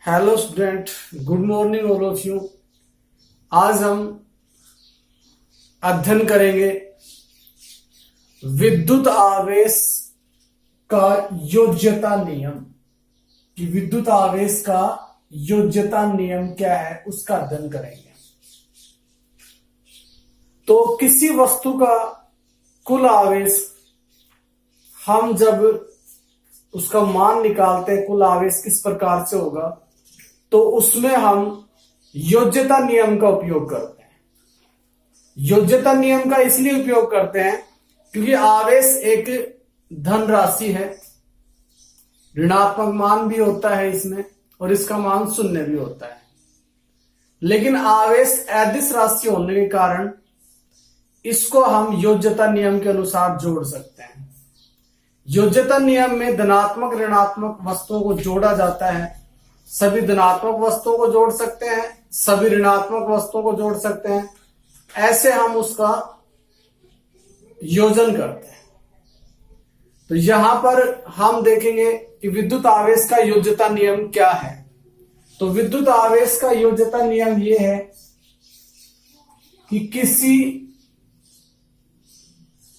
Hello student, good morning all of you. आज हम अध्ययन करेंगे विद्युत आवेश का योज्यता नियम कि विद्युत आवेश का योज्यता नियम क्या है, उसका अध्ययन करेंगे। तो किसी वस्तु का कुल आवेश हम जब उसका मान निकालते हैं, कुल आवेश किस प्रकार से होगा, तो उसमें हम योज्यता नियम का उपयोग करते हैं। योज्यता नियम का इसलिए उपयोग करते हैं क्योंकि आवेश एक धन राशि है, ऋणात्मक मान भी होता है इसमें और इसका मान शून्य भी होता है। लेकिन आवेश अदिश राशि होने के कारण इसको हम योज्यता नियम के अनुसार जोड़ सकते हैं। योज्यता नियम में धनात्मक ऋणात्मक वस्तुओं को जोड़ा जाता है। सभी धनात्मक वस्तुओं को जोड़ सकते हैं, सभी ऋणात्मक वस्तुओं को जोड़ सकते हैं। ऐसे हम उसका योजन करते हैं। तो यहां पर हम देखेंगे कि विद्युत आवेश का योज्यता नियम क्या है। तो विद्युत आवेश का योज्यता नियम यह है कि किसी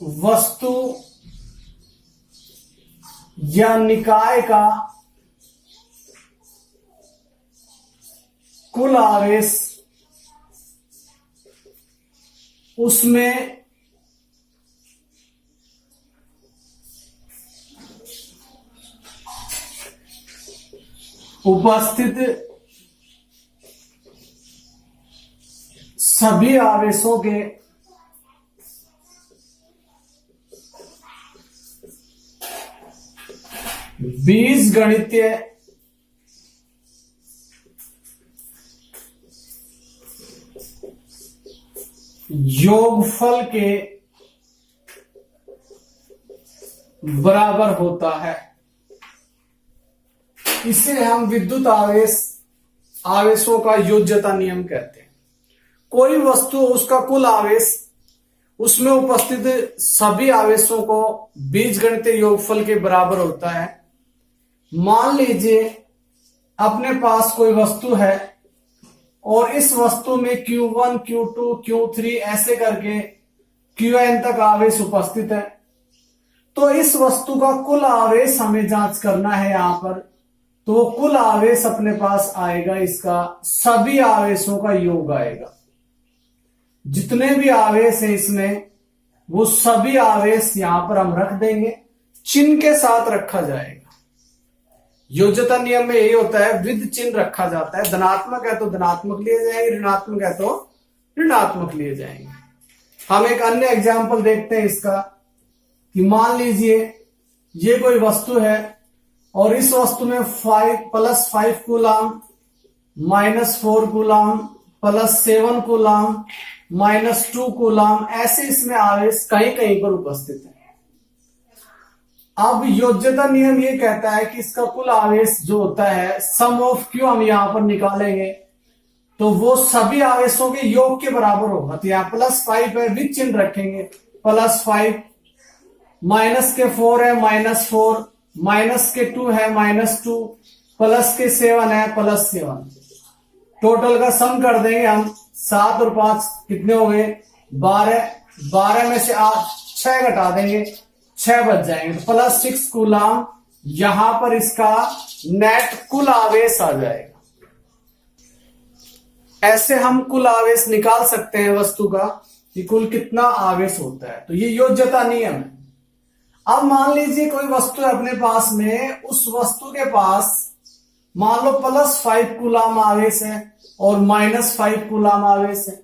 वस्तु या निकाय का कुल आवेश उसमें उपस्थित सभी आवेशों के बीजगणितीय योगफल के बराबर होता है। इसे हम विद्युत आवेशों का योज्यता नियम कहते हैं। कोई वस्तु, उसका कुल आवेश, उसमें उपस्थित सभी आवेशों को बीजगणितीय योगफल के बराबर होता है। मान लीजिए अपने पास कोई वस्तु है और इस वस्तु में Q1, Q2, Q3 ऐसे करके Qn तक आवेश उपस्थित है। तो इस वस्तु का कुल आवेश हमें जांच करना है यहां पर। तो कुल आवेश अपने पास आएगा, इसका सभी आवेशों का योग आएगा। जितने भी आवेश है इसमें, वो सभी आवेश यहां पर हम रख देंगे, चिन्ह के साथ रखा जाएगा। योज्यता नियम में यही होता है, विद चिन्ह रखा जाता है। धनात्मक है तो धनात्मक लिए जाएंगे, ऋणात्मक है तो ऋणात्मक लिए जाएंगे। हम एक अन्य एग्जाम्पल देखते हैं इसका कि मान लीजिए ये कोई वस्तु है और इस वस्तु में 5 कूलाम, -4 कूलाम, +7 कूलाम, -2 कूलाम, ऐसे इसमें आवेश कहीं कहीं पर उपस्थित है। अब योज्यता नियम ये कहता है कि इसका कुल आवेश जो होता है, सम ऑफ क्यू हम यहां पर निकालेंगे तो वो सभी आवेशों के योग के बराबर होगा। तो यहां +5 है, विद चिन्ह रखेंगे, +5, माइनस के 4 है, -4, माइनस के 2 है, -2, प्लस के 7 है, +7। टोटल का सम कर देंगे हम। 7 और 5 कितने हो गए? 12। 12 में से 6 घटा देंगे, 6 बच जाएंगे। तो +6 कूलाम यहां पर इसका नेट कुल आवेश आ जाएगा। ऐसे हम कुल आवेश निकाल सकते हैं वस्तु का कि कुल कितना आवेश होता है। तो ये योज्यता नियम है। अब मान लीजिए कोई वस्तु है अपने पास में, उस वस्तु के पास मान लो +5 कूलाम आवेश है और -5 कूलाम आवेश है।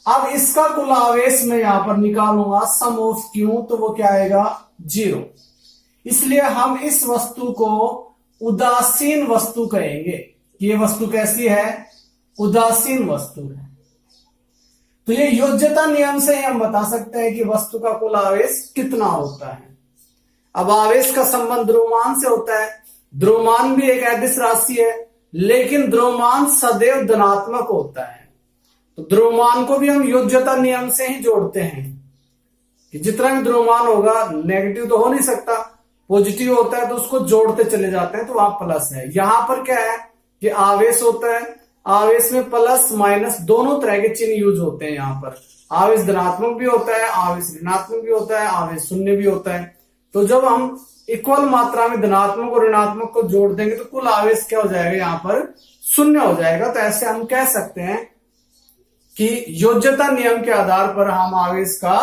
अब इसका कुल आवेश मैं यहां पर निकालूंगा, सम ऑफ क्यू, तो वो क्या आएगा? 0। इसलिए हम इस वस्तु को उदासीन वस्तु कहेंगे। ये वस्तु कैसी है? उदासीन वस्तु है। तो ये योज्यता नियम से हम बता सकते हैं कि वस्तु का कुल आवेश कितना होता है। अब आवेश का संबंध द्रव्यमान से होता है। द्रव्यमान भी एक अदिश राशि है, लेकिन द्रव्यमान सदैव धनात्मक होता है। तो द्रव्यमान को भी हम योज्यता नियम से ही जोड़ते हैं कि जितना भी द्रव्यमान होगा, नेगेटिव तो हो नहीं सकता, पॉजिटिव होता है तो उसको जोड़ते चले जाते हैं, तो वहां प्लस है। यहां पर क्या है? कि आवेश होता है, आवेश में प्लस माइनस दोनों तरह के चिन्ह यूज होते हैं। यहां पर आवेश धनात्मक भी होता है, आवेश ऋणात्मक भी होता है, आवेश शून्य भी होता है। तो जब हम इक्वल मात्रा में धनात्मक और ऋणात्मक को जोड़ देंगे तो कुल आवेश क्या हो जाएगा, यहां पर शून्य हो जाएगा। तो ऐसे हम कह सकते हैं कि योज्यता नियम के आधार पर हम आवेश का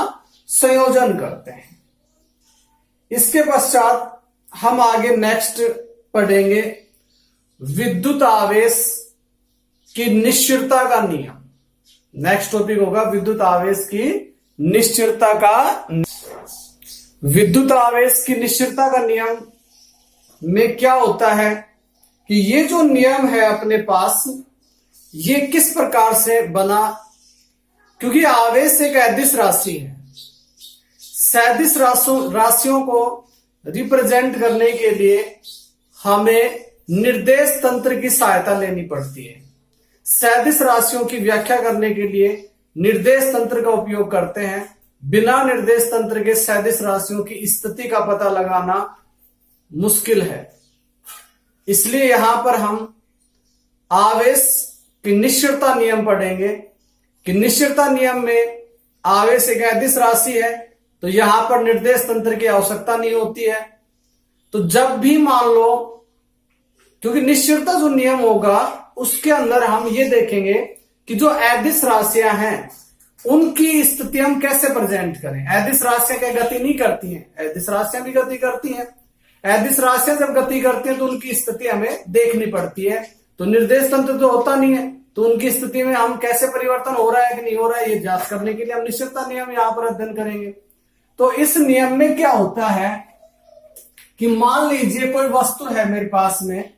संयोजन करते हैं। इसके पश्चात हम आगे नेक्स्ट पढ़ेंगे विद्युत आवेश की निश्चलता का नियम। नेक्स्ट टॉपिक होगा विद्युत आवेश की निश्चलता का। विद्युत आवेश की निश्चलता का नियम में क्या होता है कि ये जो नियम है अपने पास, ये किस प्रकार से बना, क्योंकि आवेश एक अदिश राशि है। सदिश राशियों को रिप्रेजेंट करने के लिए हमें निर्देश तंत्र की सहायता लेनी पड़ती है। सदिश राशियों की व्याख्या करने के लिए निर्देश तंत्र का उपयोग करते हैं। बिना निर्देश तंत्र के सदिश राशियों की स्थिति का पता लगाना मुश्किल है। इसलिए यहां पर हम आवेश की निश्चलता नियम पढ़ेंगे कि निश्चलता नियम में आवेश एक अदिश राशि है, तो यहां पर निर्देश तंत्र की आवश्यकता नहीं होती है। तो जब भी मान लो, क्योंकि निश्चलता जो नियम होगा उसके अंदर हम ये देखेंगे कि जो अदिश राशियां हैं उनकी स्थिति हम कैसे प्रेजेंट करें। अदिश राशियां क्या गति नहीं करती हैं? अदिश राशियां भी गति करती हैं। अदिश राशियां जब गति करती हैं तो उनकी स्थिति हमें देखनी पड़ती है। तो निर्देश तंत्र तो होता नहीं है, तो उनकी स्थिति में हम कैसे परिवर्तन हो रहा है कि नहीं हो रहा है, ये जांच करने के लिए हम निश्चलता नियम यहां पर अध्ययन करेंगे। तो इस नियम में क्या होता है कि मान लीजिए कोई वस्तु है मेरे पास में,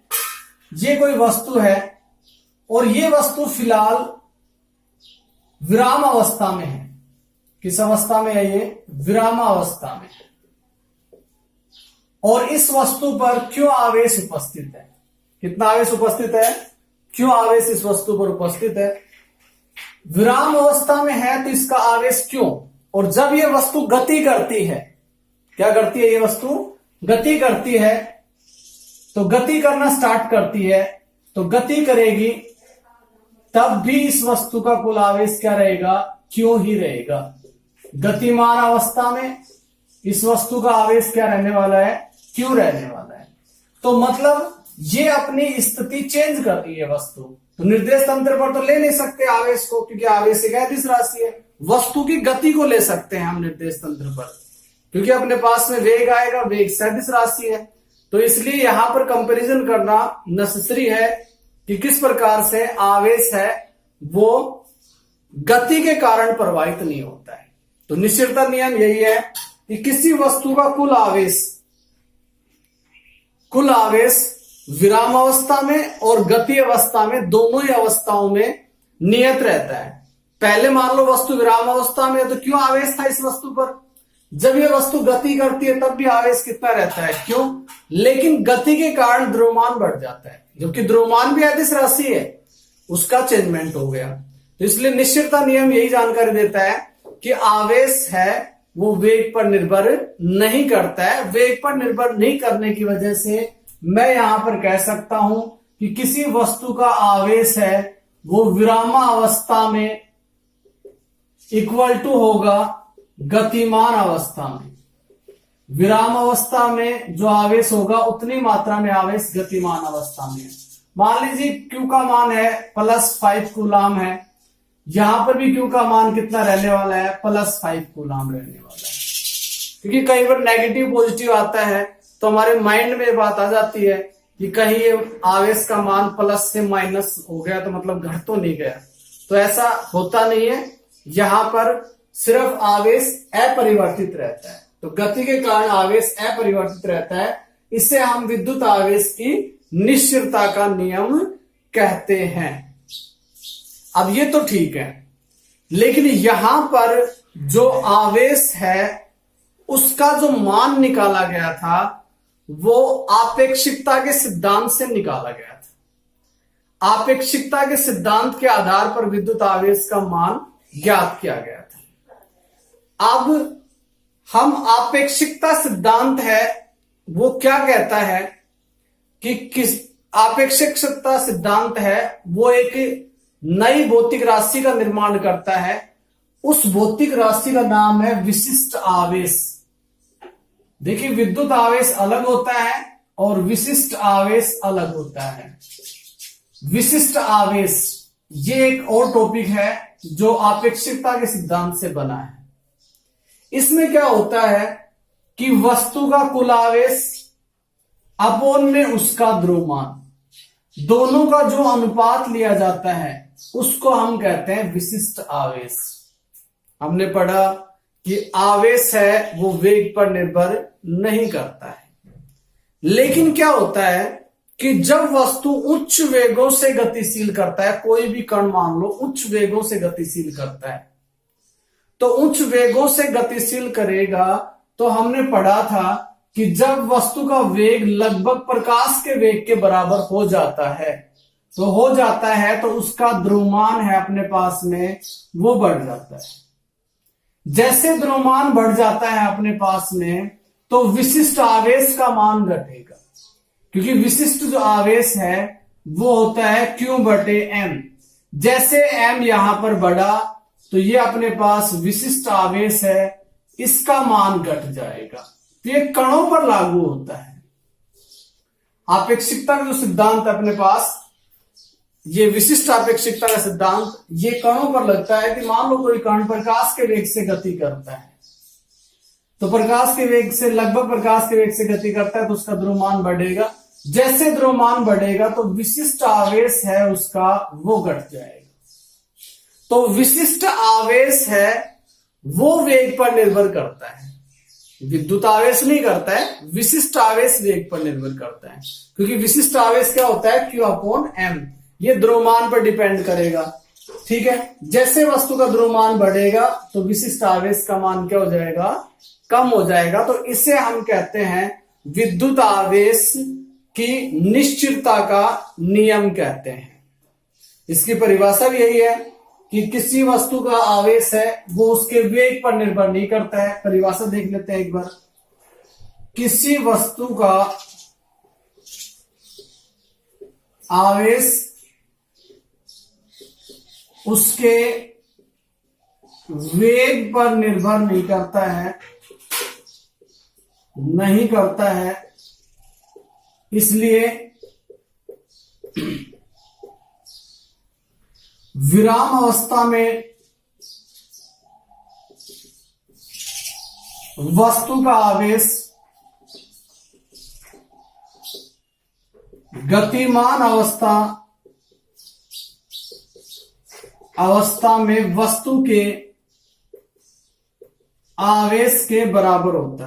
ये कोई वस्तु है और ये वस्तु फिलहाल विराम अवस्था में है। किस अवस्था में है ये? विराम अवस्था में। और इस वस्तु पर क्यों आवेश उपस्थित है? कितना आवेश उपस्थित है? क्यों आवेश इस वस्तु पर उपस्थित है? विराम अवस्था में है तो इसका आवेश क्यों? और जब ये वस्तु गति करती है, क्या करती है? ये वस्तु गति करती है, तो गति करना स्टार्ट करती है, तो गति करेगी, तब भी इस वस्तु का कुल आवेश क्या रहेगा? क्यों ही रहेगा। गतिमान अवस्था में इस वस्तु का आवेश क्या रहने वाला है? क्यों रहने वाला है। तो मतलब ये अपनी स्थिति चेंज कर रही है वस्तु। तो निर्देश तंत्र पर तो ले नहीं सकते आवेश को, क्योंकि आवेश एक अदिश राशि है। वस्तु की गति को ले सकते हैं हम निर्देश तंत्र पर, क्योंकि अपने पास में वेग आएगा, वेग सदिश राशि है। तो इसलिए यहां पर कंपैरिजन करना नेसेसरी है कि किस प्रकार से आवेश है वो गति के कारण प्रभावित नहीं होता है। तो निश्चलता नियम यही है कि किसी वस्तु का कुल आवेश विराम अवस्था में और गति अवस्था में, दोनों ही अवस्थाओं में नियत रहता है। पहले मान लो वस्तु विराम अवस्था में है तो क्यों आवेश था इस वस्तु पर? जब ये वस्तु गति करती है तब भी आवेश कितना रहता है? क्यों? लेकिन गति के कारण द्रव्यमान बढ़ जाता है, जबकि द्रव्यमान भी अदिश राशि है, उसका चेंजमेंट हो गया। तो इसलिए निश्चलता नियम यही जानकारी देता है कि आवेश है वो वेग पर निर्भर नहीं करता है। वेग पर निर्भर नहीं करने की वजह से मैं यहां पर कह सकता हूं कि किसी वस्तु का आवेश है वो विरामावस्था में इक्वल टू होगा गतिमान अवस्था में। विराम अवस्था में जो आवेश होगा उतनी मात्रा में आवेश गतिमान अवस्था में है। मान लीजिए Q का मान है +5 कूलाम है, यहां पर भी Q का मान कितना रहने वाला है? +5 कूलाम रहने वाला है। क्योंकि कई बार नेगेटिव पॉजिटिव आता है तो हमारे माइंड में बात आ जाती है कि कहीं ये आवेश का मान प्लस से माइनस हो गया तो मतलब घट तो नहीं गया। तो ऐसा होता नहीं है, यहां पर सिर्फ आवेश अपरिवर्तित रहता है। तो गति के कारण आवेश अपरिवर्तित रहता है। इसे हम विद्युत आवेश की निश्चलता का नियम कहते हैं। अब ये तो ठीक है, लेकिन यहां पर जो आवेश है उसका जो मान निकाला गया था वो आपेक्षिकता के सिद्धांत से निकाला गया था। आपेक्षिकता के सिद्धांत के आधार पर विद्युत आवेश का मान ज्ञात किया गया था। अब हम आपेक्षिकता सिद्धांत है वो क्या कहता है कि आपेक्षिकता सिद्धांत है वो एक नई भौतिक राशि का निर्माण करता है। उस भौतिक राशि का नाम है विशिष्ट आवेश। देखिए, विद्युत आवेश अलग होता है और विशिष्ट आवेश अलग होता है। विशिष्ट आवेश ये एक और टॉपिक है जो आपेक्षिकता के सिद्धांत से बना है। इसमें क्या होता है कि वस्तु का कुल आवेश अपोन में उसका द्रव्यमान, दोनों का जो अनुपात लिया जाता है उसको हम कहते हैं विशिष्ट आवेश। हमने पढ़ा कि आवेश है वो वेग पर निर्भर नहीं करता है। लेकिन क्या होता है कि जब वस्तु उच्च वेगों से गतिशील करता है, कोई भी कण मान लो उच्च वेगों से गतिशील करता है, तो उच्च वेगों से गतिशील करेगा तो हमने पढ़ा था कि जब वस्तु का वेग लगभग प्रकाश के वेग के बराबर हो जाता है तो उसका द्रव्यमान है अपने पास में वो बढ़ जाता है। जैसे द्रव्यमान बढ़ जाता है अपने पास में तो विशिष्ट आवेश का मान घटेगा, क्योंकि विशिष्ट जो आवेश है वो होता है Q/m। जैसे m यहां पर बढ़ा तो ये अपने पास विशिष्ट आवेश है, इसका मान घट जाएगा। तो ये कणों पर लागू होता है। आपेक्षिकता का जो सिद्धांत है अपने पास, ये विशिष्ट आपेक्षिकता का सिद्धांत ये कणों पर लगता है कि मान लो कोई कण प्रकाश के वेग से गति करता है, तो प्रकाश के वेग से लगभग प्रकाश के वेग से गति करता है तो उसका द्रव्यमान बढ़ेगा। जैसे द्रव्यमान बढ़ेगा तो विशिष्ट आवेश है उसका वो घट जाएगा। तो विशिष्ट आवेश है वो वेग पर निर्भर करता है, विद्युत आवेश नहीं करता है। विशिष्ट आवेश वेग पर निर्भर करता है, क्योंकि विशिष्ट आवेश क्या होता है Q/m, ये द्रव्यमान पर डिपेंड करेगा। ठीक है, जैसे वस्तु का द्रव्यमान बढ़ेगा तो विशिष्ट आवेश का मान क्या हो जाएगा, कम हो जाएगा। तो इसे हम कहते हैं विद्युत आवेश की निश्चितता का नियम कहते हैं। इसकी परिभाषा भी यही है कि किसी वस्तु का आवेश है वो उसके वेग पर निर्भर नहीं करता है। परिभाषा देख लेते हैं एक बार। किसी वस्तु का आवेश उसके वेग पर निर्भर नहीं करता है, इसलिए विराम अवस्था में वस्तु का आवेश गतिमान अवस्था में वस्तु के आवेश के बराबर होता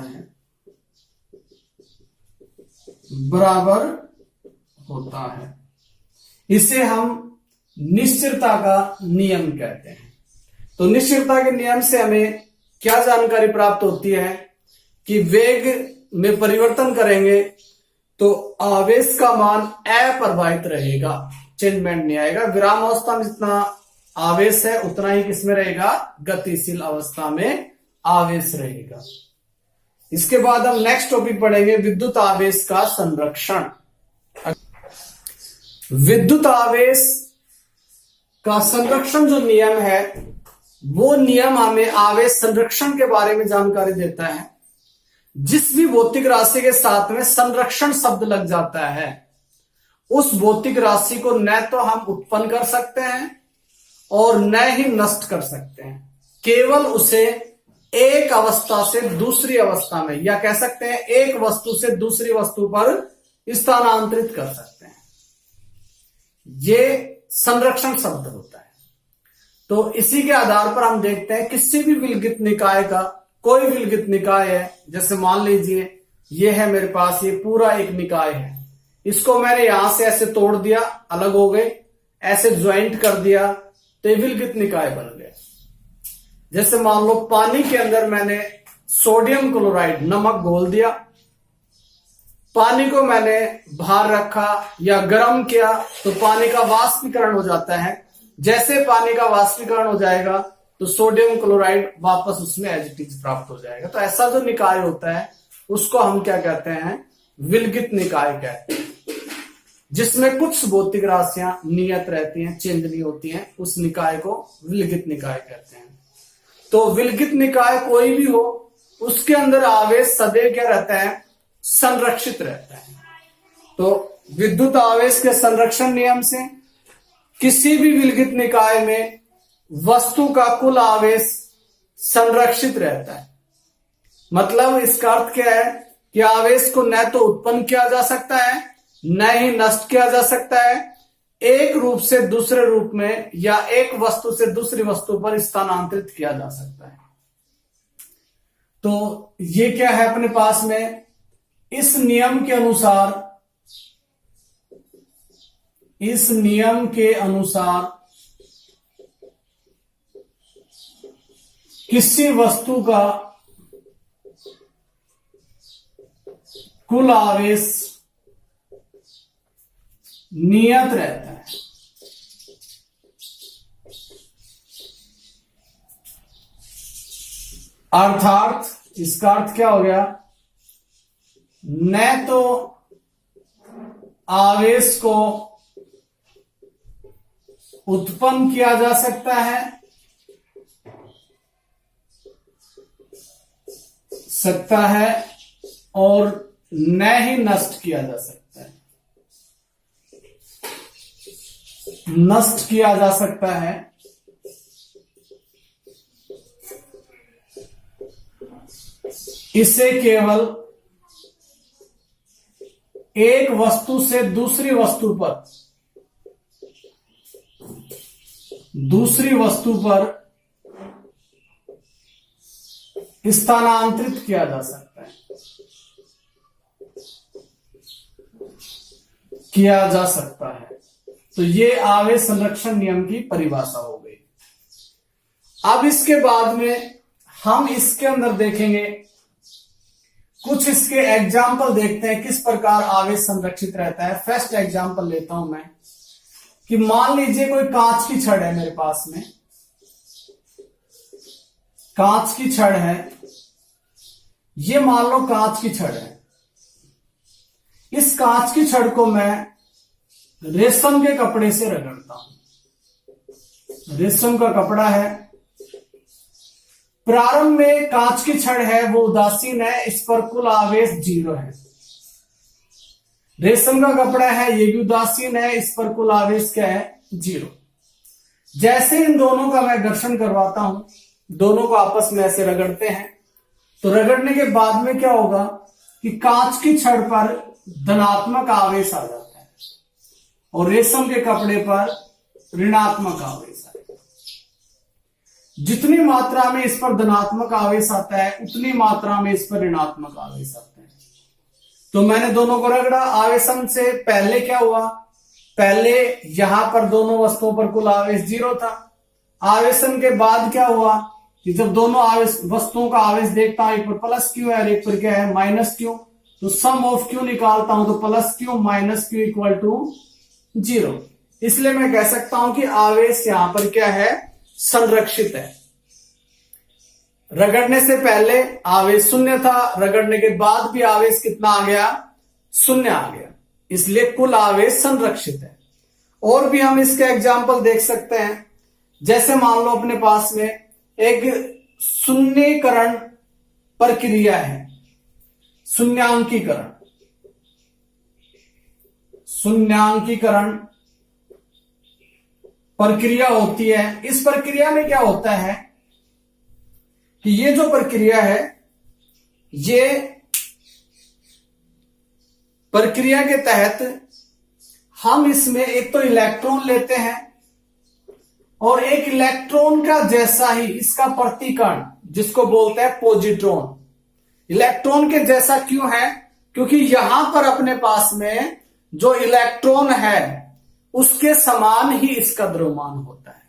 है, इसे हम निश्चितता का नियम कहते हैं। तो निश्चितता के नियम से हमें क्या जानकारी प्राप्त होती है कि वेग में परिवर्तन करेंगे तो आवेश का मान अप्रभावित रहेगा, चेंजमेंट नहीं आएगा। विराम अवस्था में जितना आवेश है उतना ही किसमें रहेगा, गतिशील अवस्था में आवेश रहेगा। इसके बाद हम नेक्स्ट टॉपिक पढ़ेंगे विद्युत आवेश का संरक्षण। विद्युत आवेश का संरक्षण जो नियम है वो नियम हमें आवेश संरक्षण के बारे में जानकारी देता है। जिस भी भौतिक राशि के साथ में संरक्षण शब्द लग जाता है उस भौतिक राशि को न तो हम उत्पन्न कर सकते हैं और न ही नष्ट कर सकते हैं, केवल उसे एक अवस्था से दूसरी अवस्था में, या कह सकते हैं एक वस्तु से दूसरी वस्तु पर स्थानांतरित कर सकते हैं। ये संरक्षण शब्द होता है। तो इसी के आधार पर हम देखते हैं किसी भी विलगित निकाय का, कोई विलगित निकाय है, जैसे मान लीजिए ये है मेरे पास, ये पूरा एक निकाय है, इसको मैंने यहां से ऐसे तोड़ दिया, अलग हो गए, ऐसे ज्वाइंट कर दिया तो ये विलगित निकाय बन गया। जैसे मान लो पानी के अंदर मैंने सोडियम क्लोराइड नमक घोल दिया, पानी को मैंने बाहर रखा या गर्म किया तो पानी का वाष्पीकरण हो जाता है। जैसे पानी का वाष्पीकरण हो जाएगा तो सोडियम क्लोराइड वापस उसमें एज इट इज प्राप्त हो जाएगा। तो ऐसा जो निकाय होता है उसको हम क्या कहते हैं, विलगित निकाय कहते हैं। जिसमें कुछ भौतिक राशियां नियत रहती हैं, चेंज नहीं होती हैं, उस निकाय को विलगित निकाय कहते हैं। तो विलगित निकाय कोई भी हो, उसके अंदर आवेश सदैव क्या रहता है, संरक्षित रहता है। तो विद्युत आवेश के संरक्षण नियम से किसी भी विलगित निकाय में वस्तु का कुल आवेश संरक्षित रहता है। मतलब इसका अर्थ क्या है कि आवेश को न तो उत्पन्न किया जा सकता है, न ही नष्ट किया जा सकता है, एक रूप से दूसरे रूप में या एक वस्तु से दूसरी वस्तु पर स्थानांतरित किया जा सकता है। तो ये क्या है अपने पास में, इस नियम के अनुसार किसी वस्तु का कुल आवेश नियत रहता है। अर्थात इसका अर्थ क्या हो गया, न तो आवेश को उत्पन्न किया जा सकता है और न ही नष्ट किया जा सकता है। नष्ट किया जा सकता है इसे केवल एक वस्तु से दूसरी वस्तु पर स्थानांतरित किया जा सकता है। तो ये आवेश संरक्षण नियम की परिभाषा हो गई। अब इसके बाद में हम इसके अंदर देखेंगे, कुछ इसके एग्जाम्पल देखते हैं किस प्रकार आवेश संरक्षित रहता है। फर्स्ट एग्जाम्पल लेता हूं मैं कि मान लीजिए कोई कांच की छड़ है मेरे पास में, कांच की छड़ है, ये मान लो कांच की छड़ है। इस कांच की छड़ को मैं रेशम के कपड़े से रगड़ता हूं। रेशम का कपड़ा है, प्रारंभ में कांच की छड़ है वो उदासीन है, इस पर कुल आवेश 0 है। रेशम का कपड़ा है, ये भी उदासीन है, इस पर कुल आवेश क्या है, 0। जैसे इन दोनों का मैं घर्षण करवाता हूं, दोनों को आपस में ऐसे रगड़ते हैं, तो रगड़ने के बाद में क्या होगा कि कांच की छड़ पर धनात्मक आवेश आ जाता है और रेशम के कपड़े पर ऋणात्मक आवेश आता है। जितनी मात्रा में इस पर धनात्मक आवेश आता है उतनी मात्रा में इस पर ऋणात्मक आवेश आता है। तो मैंने दोनों को रगड़ा, आवेशन से पहले क्या हुआ, पहले यहां पर दोनों वस्तुओं पर कुल आवेश 0 था। आवेशन के बाद क्या हुआ कि जब दोनों आवेश वस्तुओं का आवेश देखता हूं, एक पर प्लस क्यू है और एक पर क्या है, माइनस क्यू, तो सम ऑफ क्यू निकालता हूं तो plus Q minus Q equal to 0। इसलिए मैं कह सकता हूं कि आवेश यहां पर क्या है, संरक्षित है। रगड़ने से पहले आवेश 0 था, रगड़ने के बाद भी आवेश कितना आ गया, 0 आ गया, इसलिए कुल आवेश संरक्षित है। और भी हम इसके एग्जाम्पल देख सकते हैं, जैसे मान लो अपने पास में एक शून्यीकरण प्रक्रिया है, शून्यांकीकरण प्रक्रिया होती है। इस प्रक्रिया में क्या होता है कि ये जो प्रक्रिया है, ये प्रक्रिया के तहत हम इसमें एक तो इलेक्ट्रॉन लेते हैं और एक इलेक्ट्रॉन का जैसा ही इसका प्रतिकण, जिसको बोलते हैं पॉजिट्रॉन, इलेक्ट्रॉन के जैसा क्यों है, क्योंकि यहां पर अपने पास में जो इलेक्ट्रॉन है उसके समान ही इसका द्रव्यमान होता है।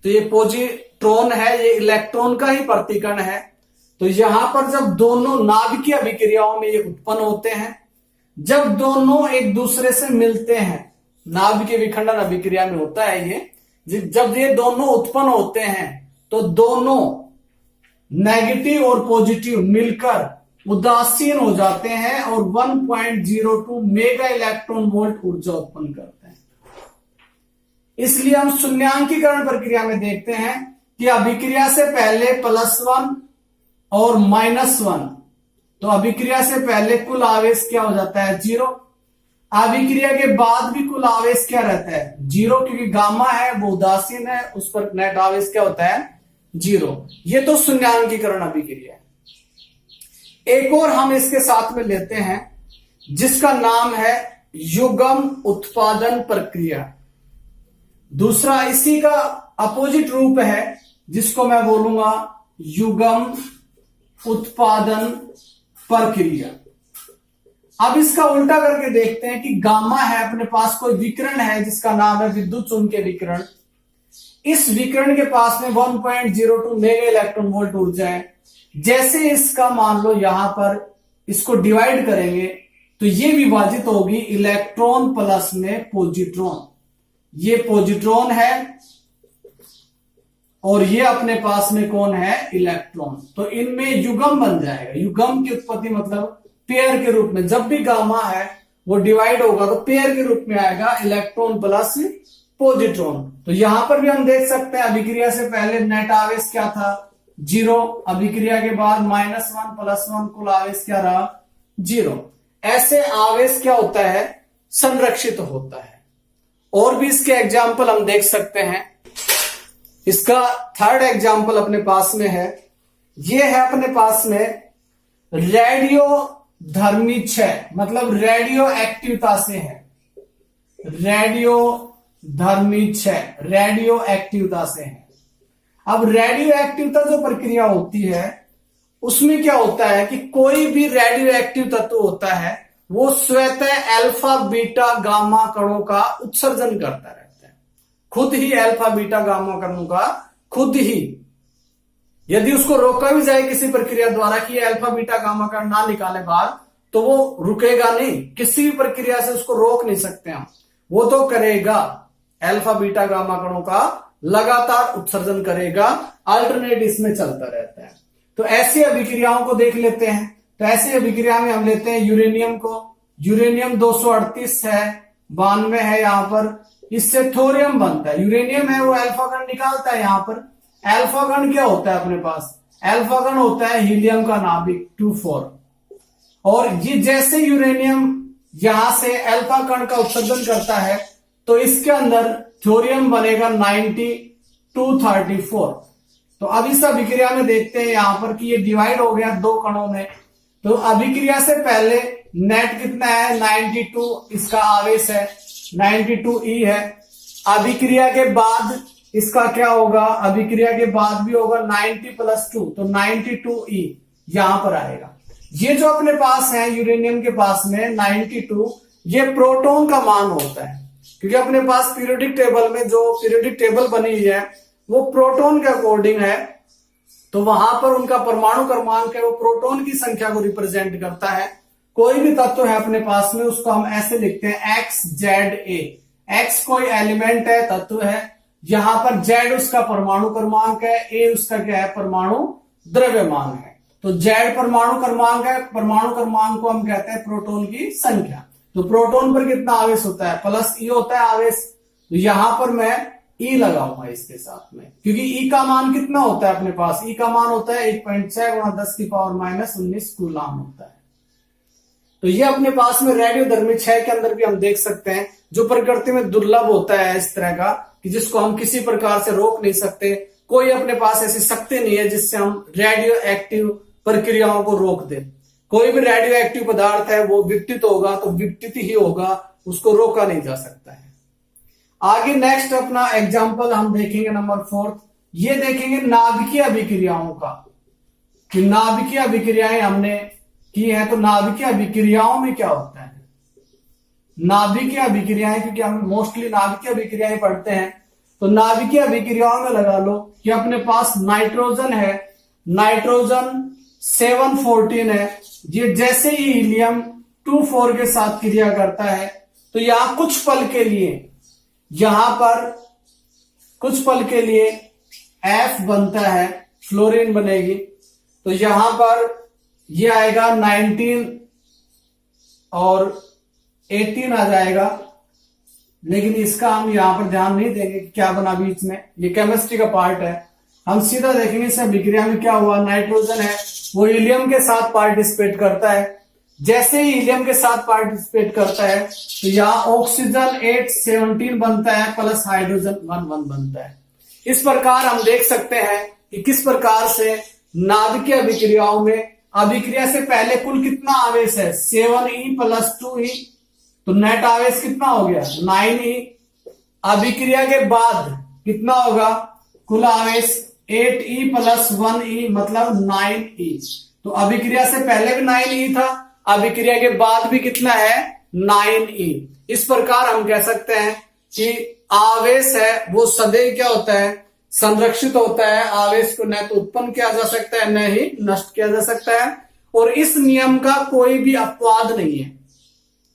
तो ये पॉजिट्रॉन है, ये इलेक्ट्रॉन का ही प्रतिकण है। तो यहां पर जब दोनों नाभिकीय अभिक्रियाओं में ये उत्पन्न होते हैं, जब दोनों एक दूसरे से मिलते हैं, नाभिकीय विखंडन अभिक्रिया में होता है ये, जब ये दोनों उत्पन्न होते हैं तो दोनों नेगेटिव और पॉजिटिव मिलकर उदासीन हो जाते हैं और 1.02 मेगा इलेक्ट्रॉन वोल्ट ऊर्जा उत्पन्न करते हैं। इसलिए हम शून्यांकीकरण प्रक्रिया में देखते हैं कि अभिक्रिया से पहले +1 और -1, तो अभिक्रिया से पहले कुल आवेश क्या हो जाता है 0, अभिक्रिया के बाद भी कुल आवेश क्या रहता है 0, क्योंकि गामा है वो उदासीन है, उस पर नेट आवेश क्या होता है 0। ये तो शून्यांकीकरण अभिक्रिया है। एक और हम इसके साथ में लेते हैं जिसका नाम है युग्म उत्पादन प्रक्रिया। दूसरा इसी का अपोजिट रूप है जिसको मैं बोलूंगा युग्म उत्पादन प्रक्रिया। अब इसका उल्टा करके देखते हैं कि गामा है, अपने पास कोई विकिरण है जिसका नाम है विद्युत चुंबकीय विकिरण। इस विकिरण के पास में 1.02 मेगा इलेक्ट्रॉन वोल्ट ऊर्जा है। जैसे इसका मान लो यहां पर इसको डिवाइड करेंगे तो ये विभाजित होगी इलेक्ट्रॉन प्लस में पॉजिट्रॉन। ये पॉजिट्रॉन है और ये अपने पास में कौन है इलेक्ट्रॉन, तो इनमें युग्म बन जाएगा। युग्म की उत्पत्ति मतलब पेयर के रूप में, जब भी गामा है वो डिवाइड होगा तो पेयर के रूप में आएगा इलेक्ट्रॉन प्लस पॉजिट्रॉन। तो यहां पर भी हम देख सकते हैं अभिक्रिया से पहले नेट आवेश क्या था 0, अभिक्रिया के बाद -1 +1 कुल आवेश क्या रहा 0। ऐसे आवेश क्या होता है संरक्षित होता है। और भी इसके एग्जाम्पल हम देख सकते हैं। इसका थर्ड एग्जाम्पल अपने पास में है, ये है अपने पास में रेडियो धर्मी क्षय, मतलब रेडियो एक्टिवता से है, रेडियो धर्मी क्षय रेडियो एक्टिवता से है। अब रेडियो एक्टिवता जो प्रक्रिया होती है उसमें क्या होता है कि कोई भी रेडियो एक्टिव तत्व होता है वो स्वतः अल्फा बीटा गामा कणों का उत्सर्जन करता रहता है, खुद ही अल्फा बीटा गामा कणों का खुद ही। यदि उसको रोका भी जाए किसी प्रक्रिया द्वारा कि अल्फा बीटा गामा कण ना निकाले बाहर, तो वो रुकेगा नहीं, किसी भी प्रक्रिया से उसको रोक नहीं सकते हम, वो तो करेगा, अल्फा बीटा गामा कणों का लगातार उत्सर्जन करेगा, अल्टरनेट इसमें चलता रहता है। तो ऐसी अभिक्रियाओं को देख लेते हैं। तो ऐसी अभिक्रिया में हम लेते हैं यूरेनियम को, यूरेनियम 238 है, 92 है यहां पर, इससे थोरियम बनता है। यूरेनियम है वो अल्फा कण निकालता है, यहां पर अल्फा कण क्या होता है अपने पास, अल्फा कण होता है हीलियम का नाभिक 24। और ये जैसे यूरेनियम यहां से अल्फा कण का उत्सर्जन करता है तो इसके अंदर थोरियम बनेगा 9234। तो अब इस अभिक्रिया में देखते हैं यहां पर कि ये डिवाइड हो गया 2 कणों में। तो अभिक्रिया से पहले नेट कितना है 92, इसका आवेश है 92e है। अभिक्रिया के बाद इसका क्या होगा, अभिक्रिया के बाद भी होगा 90 + 2, तो 92e यहां पर आएगा। ये जो अपने पास है यूरेनियम के पास में 92, ये प्रोटॉन का मान होता है, क्योंकि अपने पास पीरियोडिक टेबल में जो पीरियोडिक टेबल बनी हुई है वो प्रोटॉन के अकॉर्डिंग है, तो वहां पर उनका परमाणु क्रमांक है वो प्रोटॉन की संख्या को रिप्रेजेंट करता है। कोई भी तत्व है अपने पास में उसको हम ऐसे लिखते हैं XZA। X कोई एलिमेंट है, तत्व है, यहां पर Z उसका परमाणु क्रमांक है, A उसका क्या है परमाणु द्रव्यमान है। तो Z परमाणु क्रमांक है, परमाणु क्रमांक को हम कहते हैं प्रोटॉन की संख्या। तो प्रोटॉन पर कितना आवेश होता है +E होता है आवेश, तो यहां पर मैं E लगाऊंगा इसके साथ में, क्योंकि E का मान कितना होता है अपने पास, E का मान होता है 1.6 × 10⁻⁻19 कूलाम होता है। तो ये अपने पास में रेडियो धर्मी क्षय के अंदर भी हम देख सकते हैं, जो प्रकृति में दुर्लभ होता है इस तरह का कि जिसको हम किसी प्रकार से रोक नहीं सकते। कोई अपने पास ऐसी शक्ति नहीं है जिससे हम रेडियो एक्टिव प्रक्रियाओं को रोक दें। कोई भी रेडियो एक्टिव पदार्थ है वो विघटित होगा तो विघटित ही होगा, उसको रोका नहीं जा सकता है। आगे नेक्स्ट अपना एग्जाम्पल हम देखेंगे नंबर 4, ये देखेंगे नाभिकीय अभिक्रियाओं का, कि नाभिकीय अभिक्रियाएं हमने की है। तो नाभिकीय अभिक्रियाओं में क्या होता है, नाभिकीय अभिक्रियाएं, क्योंकि हम मोस्टली नाभिकीय अभिक्रियाएं पढ़ते हैं, तो नाभिकीय अभिक्रियाओं में लगा लो कि अपने पास नाइट्रोजन है, नाइट्रोजन 714 है, ये जैसे ही हीलियम 24 के साथ क्रिया करता है तो यहां कुछ पल के लिए, यहां पर कुछ पल के लिए F बनता है, फ्लोरीन बनेगी। तो यहां पर ये आएगा 19 और 18 आ जाएगा, लेकिन इसका हम यहां पर ध्यान नहीं देंगे कि क्या बना बीच में, ये केमिस्ट्री का पार्ट है। हम सीधा देखेंगे इस अभिक्रिया में क्या हुआ। नाइट्रोजन है वो हीलियम के साथ पार्टिसिपेट करता है, जैसे ही हीलियम के साथ पार्टिसिपेट करता है तो यहाँ ऑक्सीजन 817 बनता है प्लस हाइड्रोजन 11 बनता है। इस प्रकार हम देख सकते हैं कि किस प्रकार से नाभिकीय अभिक्रियाओं में अभिक्रिया से पहले कुल कितना आवेश है 7e प्लस 2e, तो नेट आवेश कितना हो गया 9e। अभिक्रिया के बाद कितना होगा कुल आवेश 8e प्लस 1e मतलब 9e। तो अभिक्रिया से पहले भी 9e था, अभिक्रिया के बाद भी कितना है 9e। इस प्रकार हम कह सकते हैं कि आवेश है वो सदैव क्या होता है संरक्षित होता है। आवेश को न तो उत्पन्न किया जा सकता है न ही नष्ट किया जा सकता है, और इस नियम का कोई भी अपवाद नहीं है।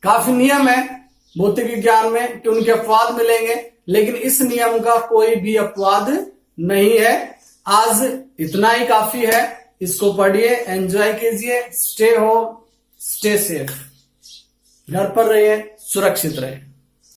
काफी नियम है भौतिक विज्ञान में कि उनके अपवाद मिलेंगे, लेकिन इस नियम का कोई भी अपवाद नहीं है। आज इतना ही काफी है, इसको पढ़िए, एंजॉय कीजिए, स्टे होम स्टे सेफ, घर पर रहिए, सुरक्षित रहिए।